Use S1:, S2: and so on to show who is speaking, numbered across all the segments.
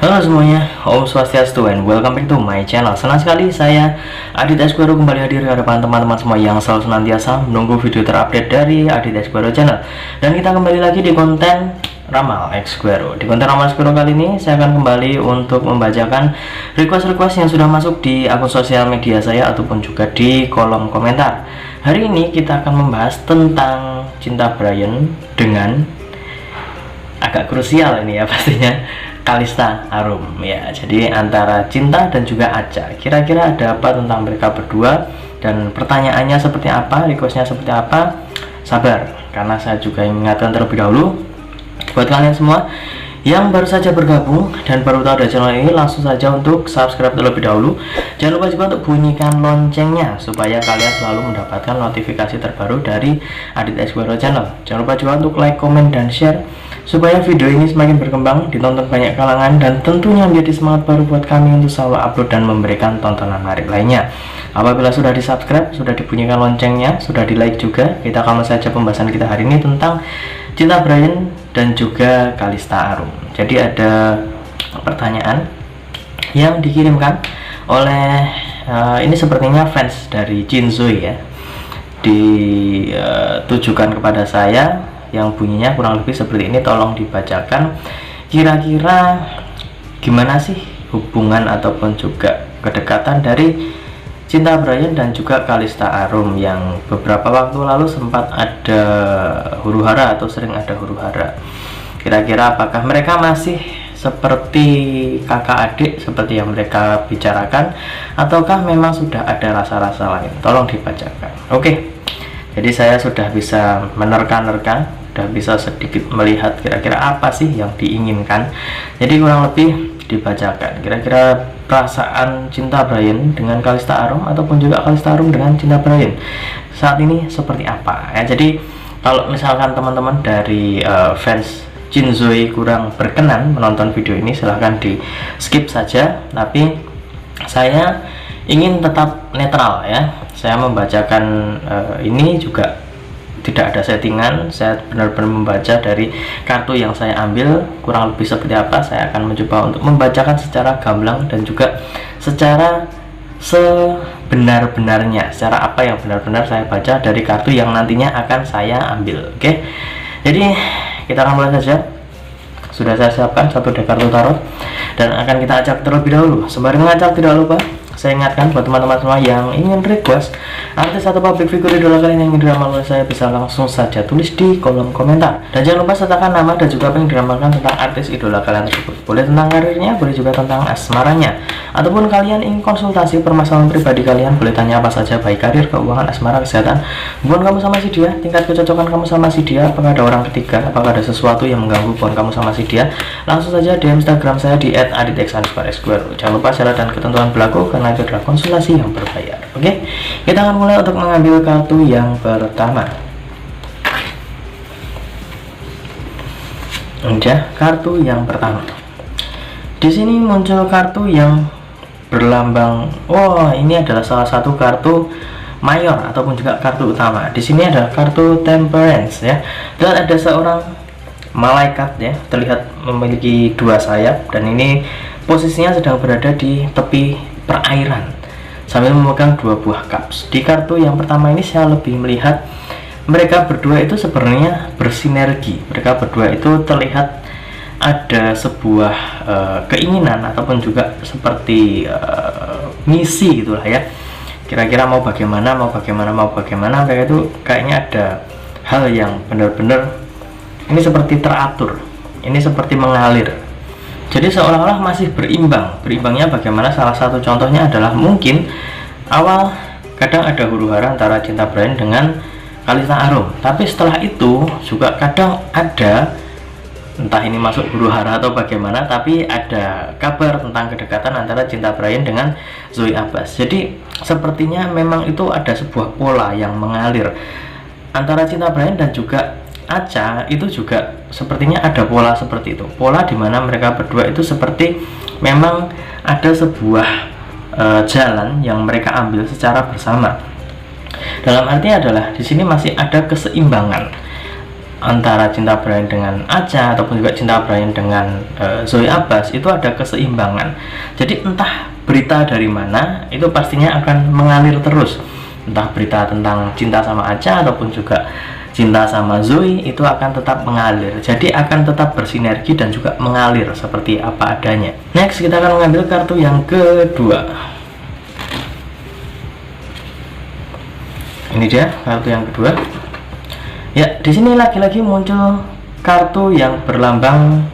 S1: Halo semuanya, Om Swastiastu and welcome back to my channel. Senang sekali saya Adit Esquero kembali hadir di hadapan teman-teman semua yang selalu senantiasa menunggu video terupdate dari Adit Esquero channel. Dan kita kembali lagi di konten Ramal Esquero. Di konten Ramal Esquero kali ini saya akan kembali untuk membacakan request-request yang sudah masuk di akun sosial media saya ataupun juga di kolom komentar. Hari ini kita akan membahas tentang cinta Brian dengan agak krusial ini ya pastinya, Kalista Arum ya. Jadi antara Cinta dan juga Aca, kira-kira ada apa tentang mereka berdua dan pertanyaannya seperti apa, requestnya seperti apa. Sabar, karena saya juga ingatkan terlebih dahulu buat kalian semua yang baru saja bergabung dan baru tahu ada channel ini, langsung saja untuk subscribe terlebih dahulu. Jangan lupa juga untuk bunyikan loncengnya supaya kalian selalu mendapatkan notifikasi terbaru dari Adit Esquero channel. Jangan lupa juga untuk like, comment, dan share supaya video ini semakin berkembang, ditonton banyak kalangan, dan tentunya menjadi semangat baru buat kami untuk selalu upload dan memberikan tontonan menarik lainnya. Apabila sudah di subscribe, sudah dibunyikan loncengnya, sudah di like juga, kita akan saja pembahasan kita hari ini tentang Cinta Brian dan juga Kalista Arum. Jadi ada pertanyaan yang dikirimkan oleh ini sepertinya fans dari Jinzoi ya, ditujukan kepada saya, yang bunyinya kurang lebih seperti ini. Tolong dibacakan, kira-kira gimana sih hubungan ataupun juga kedekatan dari Cinta Brian dan juga Kalista Arum yang beberapa waktu lalu sempat ada huru-hara atau sering ada huru-hara. Kira-kira apakah mereka masih seperti kakak adik seperti yang mereka bicarakan, ataukah memang sudah ada rasa-rasa lain? Tolong dibacakan. Oke, jadi saya sudah bisa menerka-nerka, sudah bisa sedikit melihat kira-kira apa sih yang diinginkan. Jadi kurang lebih dibacakan kira-kira perasaan Cinta Brian dengan Kalista Arum ataupun juga Kalista Arum dengan Cinta Brian saat ini seperti apa ya. Jadi kalau misalkan teman-teman dari fans Jinzoi kurang berkenan menonton video ini, silahkan di skip saja, tapi saya ingin tetap netral ya. Saya membacakan ini juga tidak ada settingan, saya benar-benar membaca dari kartu yang saya ambil, kurang lebih seperti apa. Saya akan mencoba untuk membacakan secara gamblang dan juga secara sebenar-benarnya, secara apa yang benar-benar saya baca dari kartu yang nantinya akan saya ambil. Oke, jadi kita akan mulai saja. Sudah saya siapkan satu deck kartu tarot dan akan kita acak terlebih dahulu. Sembari mengacak, tidak lupa saya ingatkan buat teman-teman semua yang ingin request artis atau public figure idola kalian yang ingin diramal oleh saya, bisa langsung saja tulis di kolom komentar. Dan jangan lupa sertakan nama dan juga apa yang diramalkan tentang artis idola kalian tersebut. Boleh tentang karirnya, boleh juga tentang asmaranya, ataupun kalian ingin konsultasi permasalahan pribadi kalian, boleh tanya apa saja, baik karir, keuangan, asmara, kesehatan, hubungan kamu sama si dia, tingkat kecocokan kamu sama si dia, apakah ada orang ketiga, apakah ada sesuatu yang mengganggu hubungan kamu sama si dia. Langsung saja DM Instagram saya di @aditx_esquero. Jangan lupa syarat dan ketentuan berlaku karena itu adalah konsultasi yang berbayar. Oke, kita akan mulai untuk mengambil kartu yang pertama. Udah, kartu yang pertama. Di sini muncul kartu yang berlambang, oh ini adalah salah satu kartu mayor ataupun juga kartu utama. Di sini ada kartu Temperance ya, dan ada seorang malaikat ya, terlihat memiliki dua sayap, dan ini posisinya sedang berada di tepi perairan sambil memegang dua buah cups. Di kartu yang pertama ini saya lebih melihat mereka berdua itu sebenarnya bersinergi. Mereka berdua itu terlihat ada sebuah keinginan ataupun juga seperti misi gitulah ya. Kira-kira mau bagaimana, mereka itu kayaknya ada hal yang benar-benar ini seperti teratur, ini seperti mengalir. Jadi seolah-olah masih berimbang. Berimbangnya bagaimana? Salah satu contohnya adalah mungkin awal kadang ada huru-hara antara Cinta Brian dengan Kalista Arum, tapi setelah itu juga kadang ada, entah ini masuk huru-hara atau bagaimana, tapi ada kabar tentang kedekatan antara Cinta Brian dengan Zoe Abbas. Jadi sepertinya memang itu ada sebuah pola yang mengalir antara Cinta Brian dan juga Aca. Itu juga sepertinya ada pola seperti itu, pola dimana mereka berdua itu seperti memang ada sebuah jalan yang mereka ambil secara bersama. Dalam arti adalah di sini masih ada keseimbangan antara Cinta Brian dengan Acha ataupun juga Cinta Brian dengan Zoe Abbas itu ada keseimbangan. Jadi entah berita dari mana itu pastinya akan mengalir terus, entah berita tentang cinta sama Acha ataupun juga cinta sama Zoe itu akan tetap mengalir. Jadi akan tetap bersinergi dan juga mengalir seperti apa adanya. Next kita akan mengambil kartu yang kedua. Ini dia kartu yang kedua. Ya, di sini lagi-lagi muncul kartu yang berlambang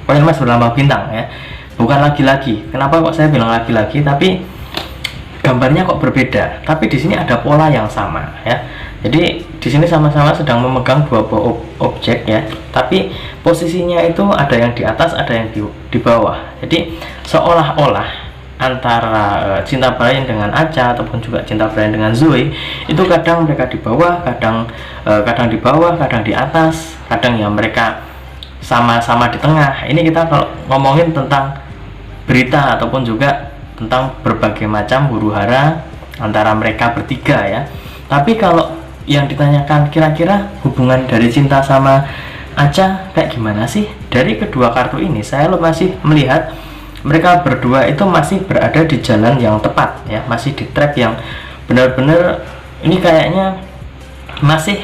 S1: koin emas berlambang bintang ya. Bukan lagi-lagi. Kenapa kok saya bilang lagi-lagi? Tapi gambarnya kok berbeda. Tapi di sini ada pola yang sama ya. Jadi di sini sama-sama sedang memegang dua buah objek ya. Tapi posisinya itu ada yang di atas, ada yang di bawah. Jadi seolah-olah antara Cinta Brian dengan Acha ataupun juga Cinta Brian dengan Zoe itu kadang mereka di bawah, kadang di bawah, kadang di atas, kadang ya mereka sama-sama di tengah. Ini kita kalau ngomongin tentang berita ataupun juga tentang berbagai macam huru-hara antara mereka bertiga ya. Tapi kalau yang ditanyakan kira-kira hubungan dari Cinta sama Acha kayak gimana sih? Dari kedua kartu ini saya masih melihat mereka berdua itu masih berada di jalan yang tepat ya, masih di track yang benar-benar ini kayaknya masih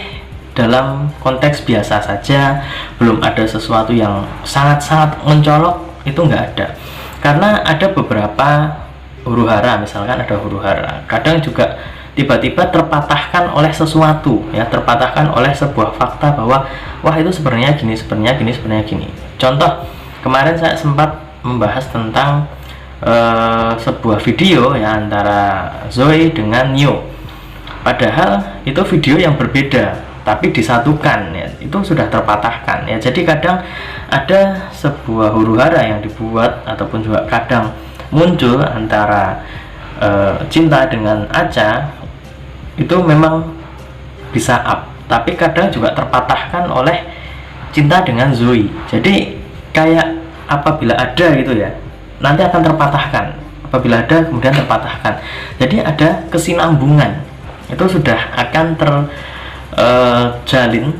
S1: dalam konteks biasa saja, belum ada sesuatu yang sangat-sangat mencolok, itu nggak ada. Karena ada beberapa huru-hara, misalkan ada huru-hara kadang juga tiba-tiba terpatahkan oleh sesuatu ya, terpatahkan oleh sebuah fakta bahwa wah itu sebenarnya gini, sebenarnya gini, sebenarnya gini. Contoh, kemarin saya sempat membahas tentang sebuah video ya antara Zoe dengan Neo. Padahal itu video yang berbeda tapi disatukan ya, itu sudah terpatahkan ya. Jadi kadang ada sebuah huru-hara yang dibuat ataupun juga kadang muncul antara Cinta dengan Acha itu memang bisa up, tapi kadang juga terpatahkan oleh Cinta dengan Zoe. Jadi kayak apabila ada gitu ya, nanti akan terpatahkan. Apabila ada kemudian terpatahkan. Jadi ada kesinambungan. Itu sudah akan terjalin,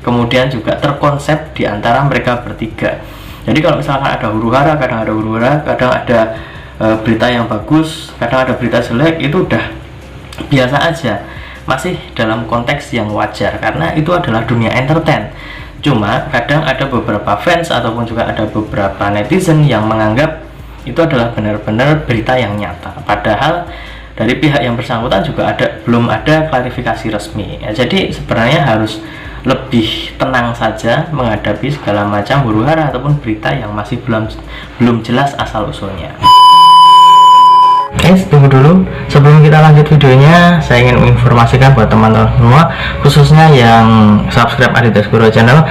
S1: kemudian juga terkonsep di antara mereka bertiga. Jadi kalau misalkan ada huru-hara, kadang ada huru-hara, kadang ada berita yang bagus, kadang ada berita jelek, itu udah biasa aja. Masih dalam konteks yang wajar karena itu adalah dunia entertain. Cuma kadang ada beberapa fans ataupun juga ada beberapa netizen yang menganggap itu adalah benar-benar berita yang nyata. Padahal dari pihak yang bersangkutan juga belum ada klarifikasi resmi. Ya, jadi sebenarnya harus lebih tenang saja menghadapi segala macam huru-hara ataupun berita yang masih belum jelas asal usulnya. Guys, tunggu dulu. Sebelum kita lanjut videonya, saya ingin menginformasikan buat teman-teman semua, khususnya yang subscribe Aditya Seguro Channel,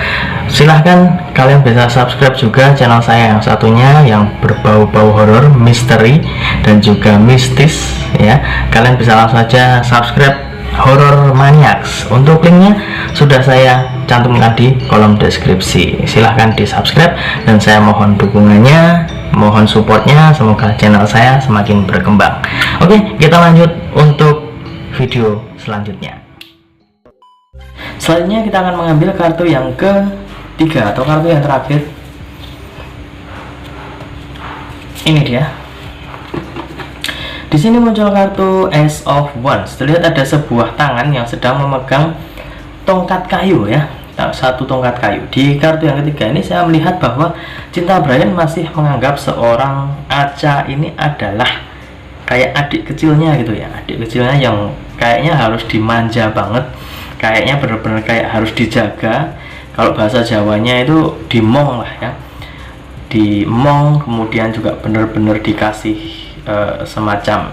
S1: silahkan kalian bisa subscribe juga channel saya yang satunya yang berbau-bau horor, misteri dan juga mistis ya. Kalian bisa langsung saja subscribe Horror Maniacs. Untuk linknya sudah saya cantumkan di kolom deskripsi. Silahkan di subscribe dan saya mohon dukungannya, mohon supportnya, semoga channel saya semakin berkembang. Oke, kita lanjut untuk video selanjutnya. Selanjutnya kita akan mengambil kartu yang ketiga atau kartu yang terakhir. Ini dia. Di sini muncul kartu Ace of Wands. Terlihat ada sebuah tangan yang sedang memegang tongkat kayu ya, satu tongkat kayu. Di kartu yang ketiga ini saya melihat bahwa Cinta Brian masih menganggap seorang Acha ini adalah kayak adik kecilnya gitu ya, adik kecilnya yang kayaknya harus dimanja banget, kayaknya benar-benar kayak harus dijaga. Kalau bahasa Jawanya itu dimong lah ya, dimong, kemudian juga benar-benar dikasih semacam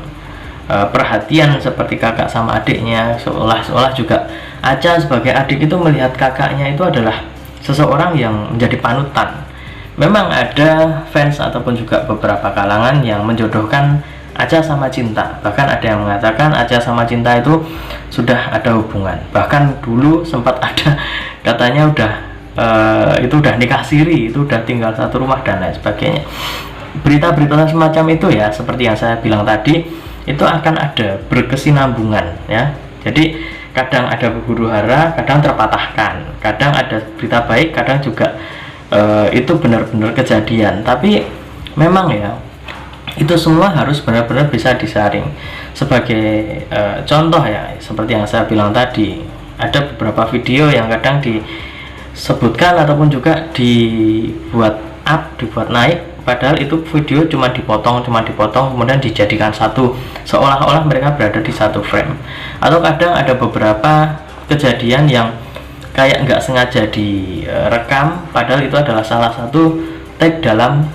S1: perhatian seperti kakak sama adiknya. Seolah-olah juga Acha sebagai adik itu melihat kakaknya itu adalah seseorang yang menjadi panutan. Memang ada fans ataupun juga beberapa kalangan yang menjodohkan Acha sama Cinta. Bahkan ada yang mengatakan Acha sama Cinta itu sudah ada hubungan. Bahkan dulu sempat ada katanya itu udah nikah siri, itu udah tinggal satu rumah dan lain sebagainya. Berita-berita semacam itu ya, seperti yang saya bilang tadi, itu akan ada berkesinambungan ya. Jadi kadang ada huru hara, kadang terpatahkan, kadang ada berita baik, kadang juga itu benar-benar kejadian. Tapi memang ya, itu semua harus benar-benar bisa disaring. Sebagai contoh ya, seperti yang saya bilang tadi, ada beberapa video yang kadang disebutkan ataupun juga dibuat naik, padahal itu video cuma dipotong, kemudian dijadikan satu, seolah-olah mereka berada di satu frame. Atau kadang ada beberapa kejadian yang kayak nggak sengaja direkam, padahal itu adalah salah satu take dalam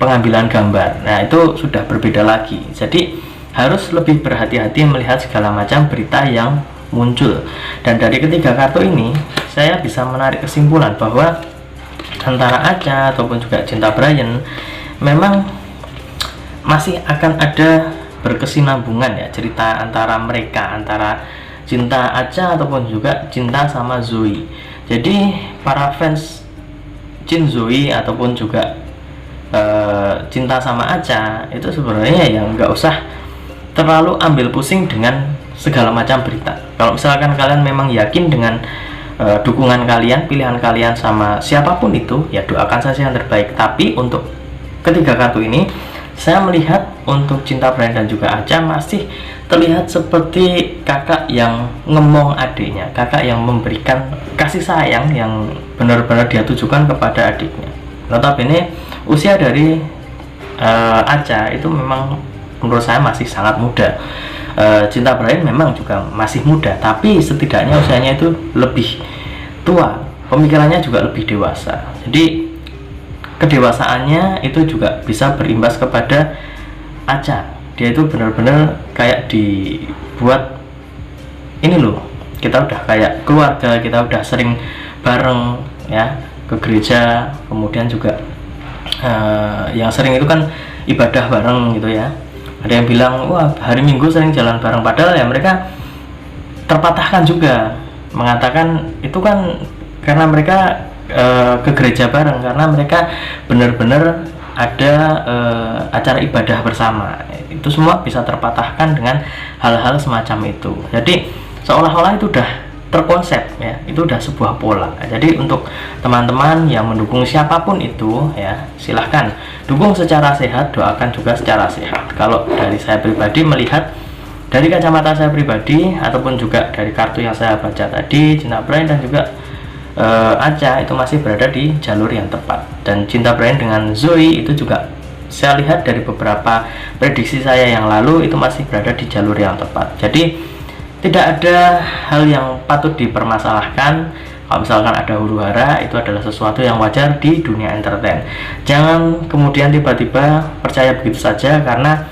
S1: pengambilan gambar. Nah, itu sudah berbeda lagi. Jadi harus lebih berhati-hati melihat segala macam berita yang muncul. Dan dari ketiga kartu ini, saya bisa menarik kesimpulan bahwa antara Acha ataupun juga Cinta Brian memang masih akan ada berkesinambungan ya, cerita antara mereka, antara Cinta Acha ataupun juga Cinta sama Zoe. Jadi para fans Jin Zoe ataupun juga Cinta sama Acha itu sebenarnya ya nggak usah terlalu ambil pusing dengan segala macam berita. Kalau misalkan kalian memang yakin dengan dukungan kalian, pilihan kalian sama siapapun itu, ya doakan saja yang terbaik. Tapi untuk ketiga kartu ini, saya melihat untuk Cinta Brian dan juga Acha masih terlihat seperti kakak yang ngemong adiknya, kakak yang memberikan kasih sayang yang benar-benar dia tujukan kepada adiknya. Notabene usia dari Acha itu memang menurut saya masih sangat muda. Cinta Brian memang juga masih muda, tapi setidaknya usianya itu lebih tua, pemikirannya juga lebih dewasa. Jadi kedewasaannya itu juga bisa berimbas kepada Acha. Dia itu benar-benar kayak dibuat ini loh, kita udah kayak keluarga, kita udah sering bareng ya ke gereja, kemudian juga yang sering itu kan ibadah bareng gitu ya. Ada yang bilang, wah hari Minggu sering jalan bareng, padahal ya mereka terpatahkan juga, mengatakan itu kan karena mereka ke gereja bareng, karena mereka benar-benar ada acara ibadah bersama. Itu semua bisa terpatahkan dengan hal-hal semacam itu. Jadi seolah-olah itu udah terkonsep ya, itu udah sebuah pola. Jadi untuk teman-teman yang mendukung siapapun itu ya, silahkan dukung secara sehat, doakan juga secara sehat. Kalau dari saya pribadi melihat dari kacamata saya pribadi ataupun juga dari kartu yang saya baca tadi, Cinta Brian dan juga Acha itu masih berada di jalur yang tepat. Dan Cinta Brian dengan Zoe itu juga saya lihat dari beberapa prediksi saya yang lalu itu masih berada di jalur yang tepat. Jadi tidak ada hal yang patut dipermasalahkan. Kalau misalkan ada huru hara, itu adalah sesuatu yang wajar di dunia entertain. Jangan kemudian tiba-tiba percaya begitu saja, karena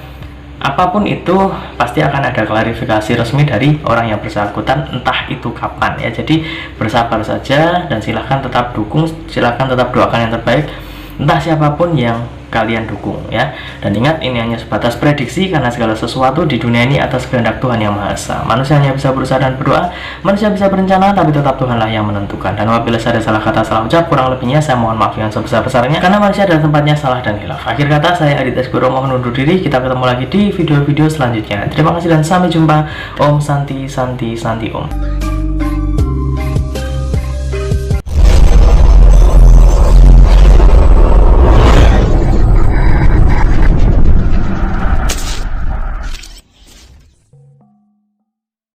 S1: apapun itu pasti akan ada klarifikasi resmi dari orang yang bersangkutan, entah itu kapan ya. Jadi bersabar saja dan silahkan tetap dukung, silahkan tetap doakan yang terbaik entah siapapun yang kalian dukung ya. Dan ingat, ini hanya sebatas prediksi, karena segala sesuatu di dunia ini atas kehendak Tuhan yang Maha Esa. Manusia hanya bisa berusaha dan berdoa, manusia bisa berencana, tapi tetap Tuhanlah yang menentukan. Dan apabila saya ada salah kata, salah ucap, kurang lebihnya saya mohon maaf yang sebesar-besarnya, karena manusia adalah tempatnya salah dan hilaf. Akhir kata, saya Adit Esbiro mohon undur diri. Kita ketemu lagi di video-video selanjutnya. Terima kasih dan sampai jumpa. Om Santi Santi Santi Om.